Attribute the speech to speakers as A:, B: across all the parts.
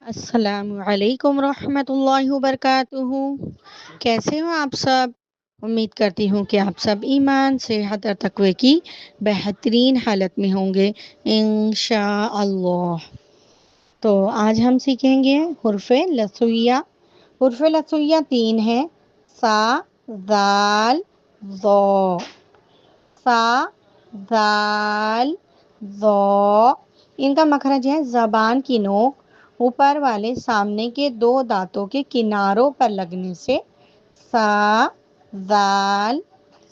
A: अस्सलाम वालेकुम रहमतुल्लाहि वबरकातुहू। कैसे हो आप सब? उम्मीद करती हूँ कि आप सब ईमान, सेहत और तकवे की बेहतरीन हालत में होंगे इंशाअल्लाह। तो आज हम सीखेंगे हुर्फ़े लसूइया। हुर्फ़े लसूइया 3 है। सा, दाल, ज़ो। सा, दाल, ज़ो। इनका मखरज है ज़बान की नोक ऊपर वाले सामने के 2 दांतों के किनारों पर लगने से सा, दाल,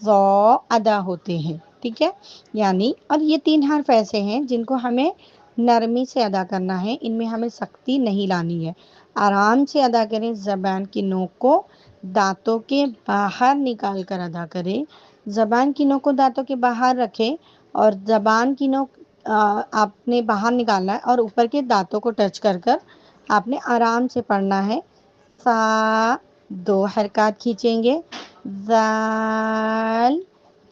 A: ज़ो अदा होते हैं। ठीक है, यानी और ये 3 हर्फ ऐसे हैं जिनको हमें नरमी से अदा करना है। इनमें हमें सख्ती नहीं लानी है। आराम से अदा करें। ज़बान की नोक को दांतों के बाहर निकाल कर अदा करें। ज़बान की नोक को दांतों के बाहर रखें और ज़बान की नोक आपने बाहर निकालना है और ऊपर के दांतों को टच कर कर आपने आराम से पढ़ना है। सा 2 हरकत खींचेंगे। ज़ाल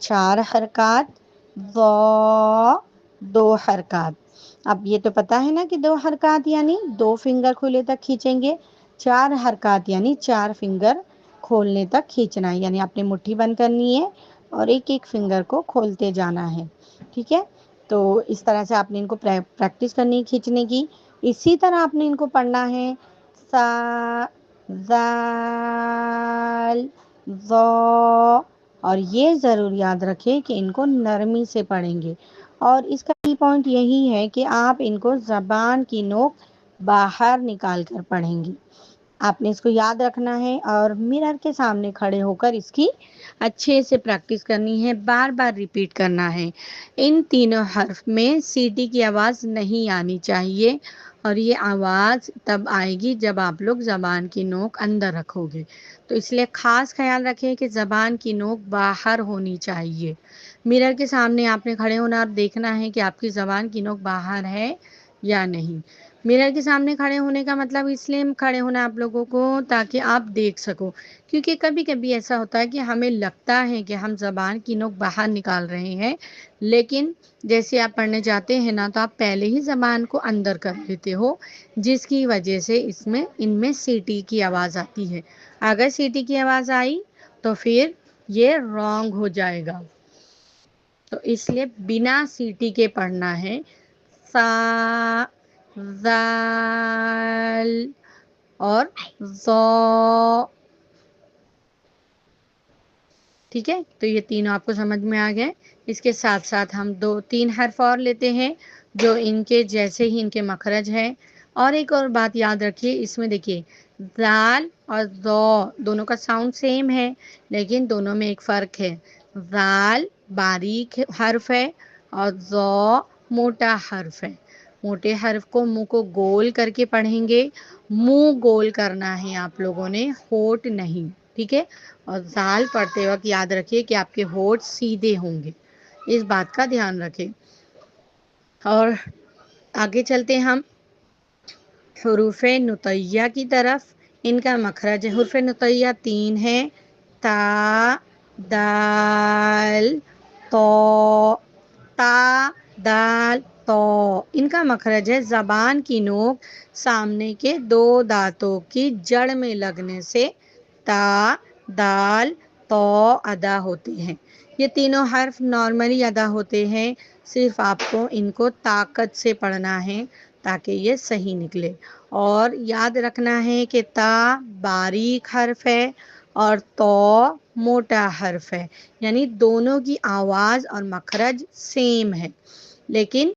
A: 4 हरकत। ज़ो 2 हरकत। अब ये तो पता है ना कि 2 हरकत यानी 2 फिंगर खुले तक खींचेंगे। 4 हरकत यानी 4 फिंगर खोलने तक खींचना है, यानी आपने मुट्ठी बंद करनी है और एक एक फिंगर को खोलते जाना है। ठीक है, तो इस तरह से आपने इनको प्रैक्टिस करनी है खींचने की। इसी तरह आपने इनको पढ़ना है। सा, ज़ाल, ज़ो। और ये ज़रूर याद रखें कि इनको नरमी से पढ़ेंगे और इसका की पॉइंट यही है कि आप इनको ज़बान की नोक बाहर निकाल कर पढ़ेंगी। आपने इसको याद रखना है और मिरर के सामने खड़े होकर इसकी अच्छे से प्रैक्टिस करनी है। बार बार रिपीट करना है। इन तीनों हर्फ में सीटी की आवाज़ नहीं आनी चाहिए और ये आवाज़ तब आएगी जब आप लोग ज़बान की नोक अंदर रखोगे। तो इसलिए ख़ास ख्याल रखें कि ज़बान की नोक बाहर होनी चाहिए। मिरर के सामने आपने खड़े होना और देखना है कि आपकी ज़बान की नोक बाहर है या नहीं। मिरर के सामने खड़े होने का मतलब इसलिए खड़े होना आप लोगों को ताकि आप देख सको, क्योंकि कभी कभी ऐसा होता है कि हमें लगता है कि हम ज़बान की नोक बाहर निकाल रहे हैं, लेकिन जैसे आप पढ़ने जाते हैं ना तो आप पहले ही ज़बान को अंदर कर लेते हो, जिसकी वजह से इसमें इनमें सीटी की आवाज़ आती है। अगर सीटी की आवाज़ आई तो फिर ये रॉन्ग हो जाएगा, तो इसलिए बिना सीटी के पढ़ना है। सा, ज़ाल और ज़ो। ठीक है, तो ये तीनों आपको समझ में आ गए। इसके साथ साथ हम 2-3 हर्फ और लेते हैं जो इनके जैसे ही इनके मखरज है। और एक और बात याद रखिए, इसमें देखिए ज़ाल और ज़ो दोनों का साउंड सेम है, लेकिन दोनों में एक फ़र्क है। ज़ाल बारीक हर्फ है और ज़ो मोटा हर्फ है। मोटे हर्फ को मुंह को गोल करके पढ़ेंगे। मुंह गोल करना है आप लोगों ने, होठ नहीं। ठीक है, और ज़ाल पढ़ते वक्त याद रखिए कि आपके होठ सीधे होंगे, इस बात का ध्यान रखें। और आगे चलते हम हुरूफ़े नुतैया की तरफ। इनका मखरज हुरूफ़े नुतैया 3 है। ता, दाल, तो। ता, दाल, तो। इनका मखरज है ज़बान की नोक सामने के 2 दांतों की जड़ में लगने से ता, दाल, तो अदा होते हैं। ये तीनों हर्फ नॉर्मली अदा होते हैं, सिर्फ आपको इनको ताकत से पढ़ना है ताकि ये सही निकले। और याद रखना है कि ता बारीक हर्फ है और तो मोटा हर्फ है, यानी दोनों की आवाज़ और मखरज सेम है, लेकिन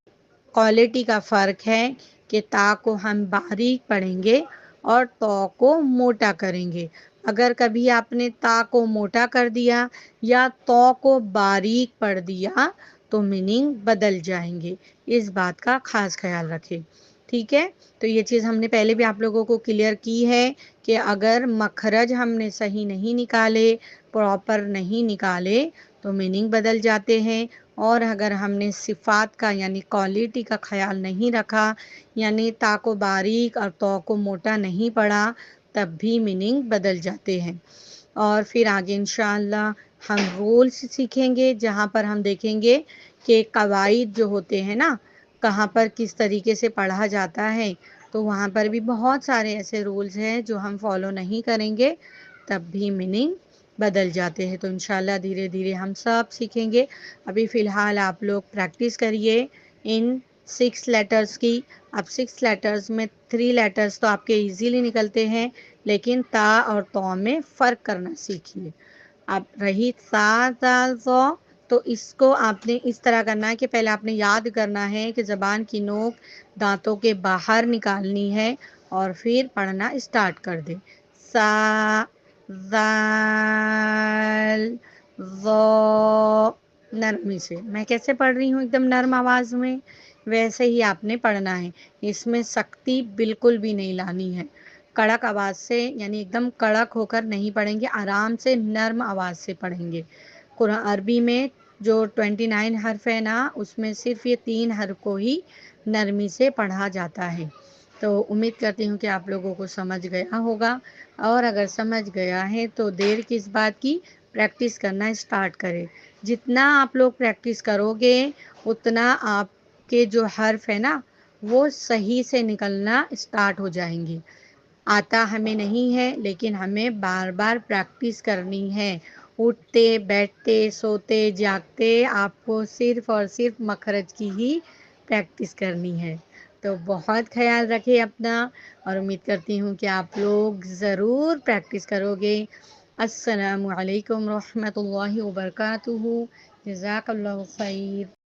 A: क्वालिटी का फ़र्क है कि ता को हम बारीक पढ़ेंगे और तो को मोटा करेंगे। अगर कभी आपने ता को मोटा कर दिया या तो को बारीक पढ़ दिया तो मीनिंग बदल जाएंगे, इस बात का ख़ास ख्याल रखें। ठीक है, तो ये चीज़ हमने पहले भी आप लोगों को क्लियर की है कि अगर मखरज हमने सही नहीं निकाले, प्रॉपर नहीं निकाले, तो मीनिंग बदल जाते हैं। और अगर हमने सिफ़ात का यानी क्वालिटी का ख़याल नहीं रखा, यानी ता को बारीक और तो को मोटा नहीं पढ़ा, तब भी मीनिंग बदल जाते हैं। और फिर आगे इंशाअल्लाह हम रूल्स सीखेंगे, जहाँ पर हम देखेंगे कि कवाइद जो होते हैं ना, कहाँ पर किस तरीके से पढ़ा जाता है, تو وہاں پر بھی بہت سارے ایسے رولز ہیں جو ہم فالو نہیں کریں گے تب بھی میننگ بدل جاتے ہیں. تو انشاءاللہ دھیرے دھیرے ہم سب سیکھیں گے. ابھی فی الحال آپ لوگ پریکٹس کریے ان 6 لیٹرز کی. اب 6 لیٹرز میں 3 لیٹرز تو آپ کے ایزیلی نکلتے ہیں، لیکن تا اور تو میں فرق کرنا سیکھیے. اب رہی سا دال زو، تو اس کو آپ نے اس طرح کرنا ہے کہ پہلے آپ نے یاد کرنا ہے کہ زبان کی نوک دانتوں کے باہر نکالنی ہے اور پھر پڑھنا اسٹارٹ کر دیں. سا، زال، ظا. نرمی سے میں کیسے پڑھ رہی ہوں ایک دم نرم آواز میں، ویسے ہی آپ نے پڑھنا ہے. اس میں سختی بالکل بھی نہیں لانی ہے. کڑک آواز سے یعنی ایک دم کڑک ہو کر نہیں پڑھیں گے، آرام سے نرم آواز سے پڑھیں گے. قرآن عربی میں جو 29 حرف ہے نا، اس میں صرف یہ 3 حرف کو ہی نرمی سے پڑھا جاتا ہے. تو امید کرتی ہوں کہ آپ لوگوں کو سمجھ گیا ہوگا، اور اگر سمجھ گیا ہے تو دیر کس بات کی، پریکٹس کرنا اسٹارٹ کریں. جتنا آپ لوگ پریکٹس کرو گے اتنا آپ کے جو حرف ہے نا وہ صحیح سے نکلنا اسٹارٹ ہو جائیں گے. آتا ہمیں نہیں ہے لیکن ہمیں بار بار پریکٹس کرنی ہے. اٹھتے بیٹھتے سوتے جاگتے آپ کو صرف اور صرف مخرج کی ہی پریکٹس کرنی ہے. تو بہت خیال رکھے اپنا، اور امید کرتی ہوں کہ آپ لوگ ضرور پریکٹس کرو گے. السلام علیکم ورحمۃ اللہ وبرکاتہ. جزاک اللہ خیر.